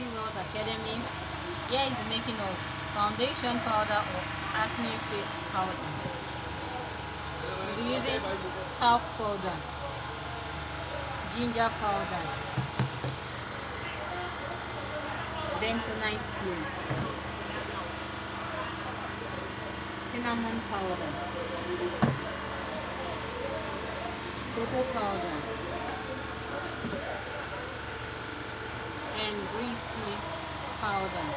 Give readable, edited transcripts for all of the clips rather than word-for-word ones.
Beauty World Academy. Here is the making of foundation powder or acne face powder. We'll be using talc powder, ginger powder, bentonite glue, cinnamon powder, cocoa powder, and green tea powder.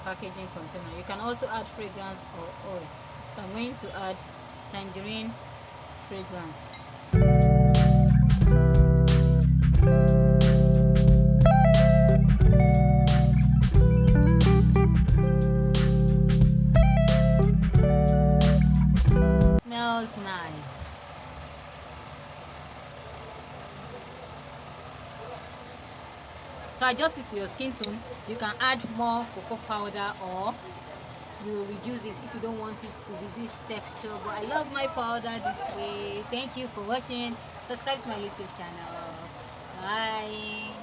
Packaging container. You can also add fragrance or oil. So I'm going to add tangerine fragrance. Smells nice. So adjust it to your skin tone. You can add more cocoa powder or you reduce it if you don't want it to be this texture. But I love my powder this way. Thank you for watching. Subscribe to my YouTube channel. Bye.